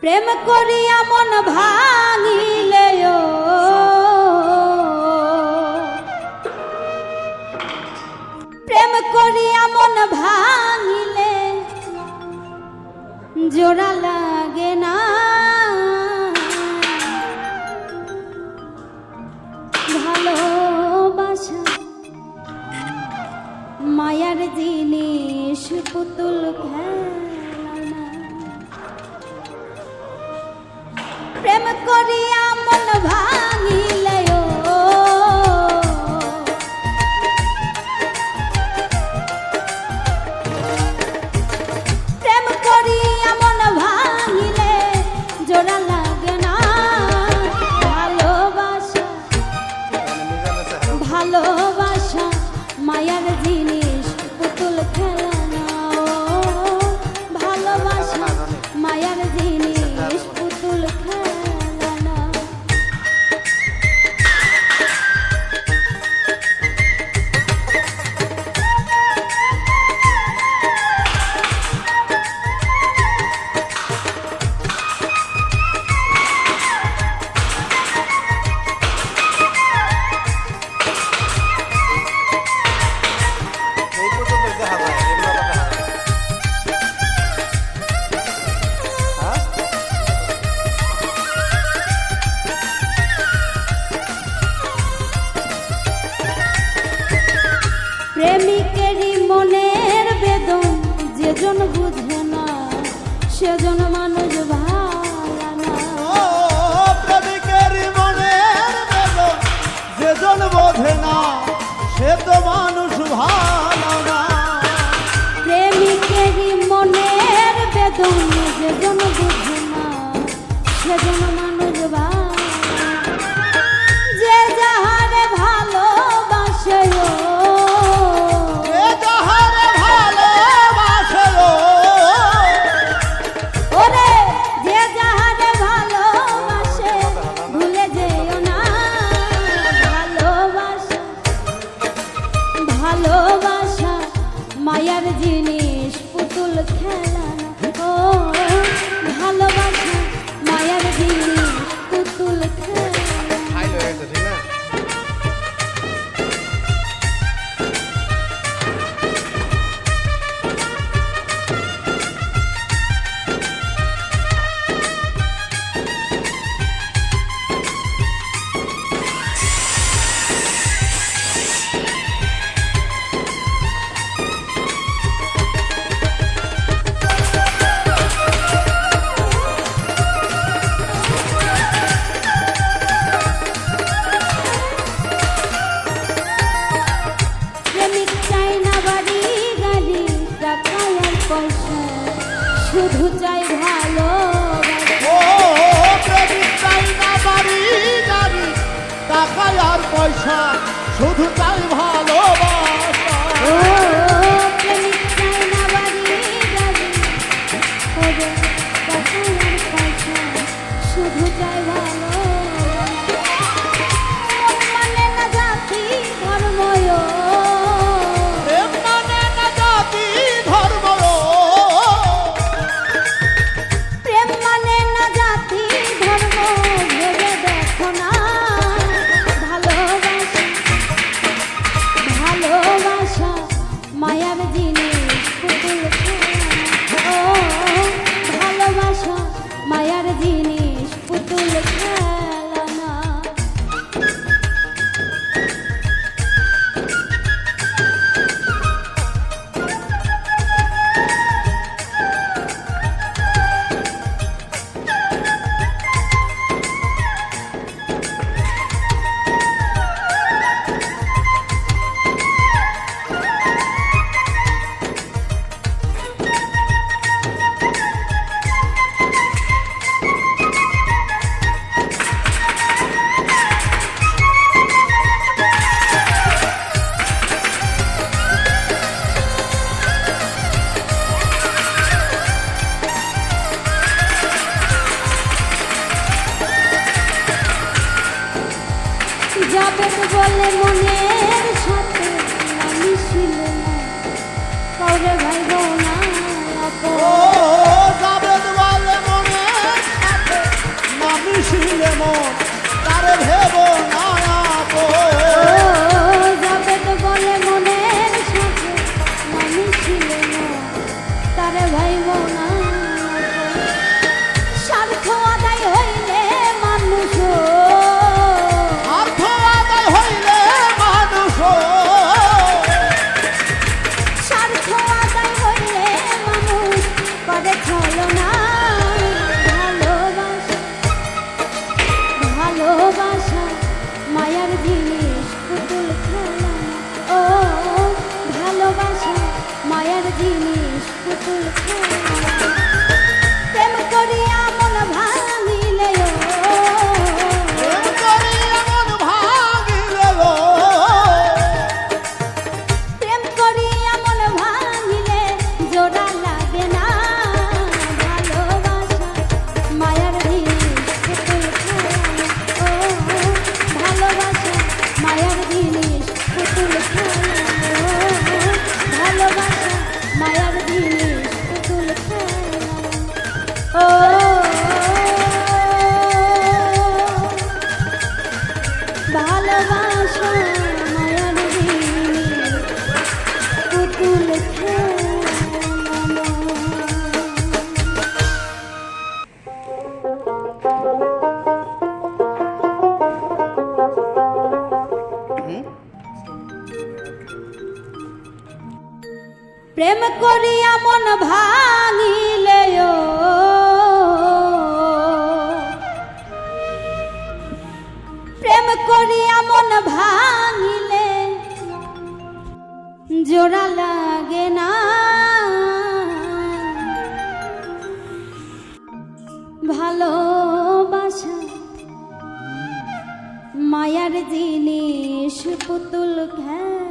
প্রেম করিয়া মন ভাঙিলে প্রেম করিয়া মন ভাঙিলে জোড়া লাগে না ভালোবাসা মায়ার জিনিস পুতুল খেলনা প্রেম করিয়া মন ভাঙিলে প্রেম করিয়া মন ভাঙিলে জোড়া লাগে না ভালোবাসা ভালোবাসা মায়ার জিনিস পুতুল খেলনা ভালোবাসা মায়ার জিনিস পুতুল খেলনা প্রেমিকেরই মনের বেদন যেজন বুঝে না সেজন মানুষ ভালো না প্রেমিকেরই মনের বেদন যেজন বোঝে না সে তো মানুষ ভালো না প্রেমিকেরই মনের বেদন যেজন বুঝে না সেজন মানুষ ভালো যে যাহারে ভালোবাসে ভালোবাসা মায়ার জিনিস পুতুল খেলনা ও ভালোবাসা মায়ার জিনিস পুতুল খেলনা শুধু চাই ভালো ও প্রেমিক চাই না বাড়ি গাড়ি টাকা আর পয়সা শুধু চাই ভালোবাসা ও প্রেমিক চাই না বাড়ি গাড়ি টাকা আর পয়সা শুধু চাই ভালো মানে না জাতি ধর্ম যাবে বলে মনের সাথে মিশিল না কাউরে ভাইব না ও যাবেদ বলে মনের সাথে না মিশিলে মন তারে ভেব না আপন। যাবে বলে মনের সাথে মিশিল না তারে ভাইব না স্বার্থ আদায় হইলে মানুষ অর্থ আদায় হইলে মানুষ স্বার্থ আদায় হইলে মানুষ করে ছলনা ভালোবাসা মায়ার জিনিস পুতুল খেলা ও ভালোবাসা মায়ার জিনিস পুতুল খেলা প্রেম করিয়া মন ভাঙিলে প্রেম করিয়া মন ভাঙিলে গো প্রেম করিয়া মন ভাঙিলে জোড়া লাগে না ভালোবাসা মায়ার জিনিস পুতুল খেলা ও ভালোবাসা মায়ার জিনিস পুতুল খেলা ও ভালোবাসা মায়ার জিনিস পুতুল খেলা ও ভালোবাসা মায়ার জিনিস পুতুল খেলা প্রেম করিয়া মন ভাঙিলে প্রেম করিয়া মন ভাঙিলে জোড়া লাগে না ভালোবাসা মায়ার জিনিস পুতুল খেলা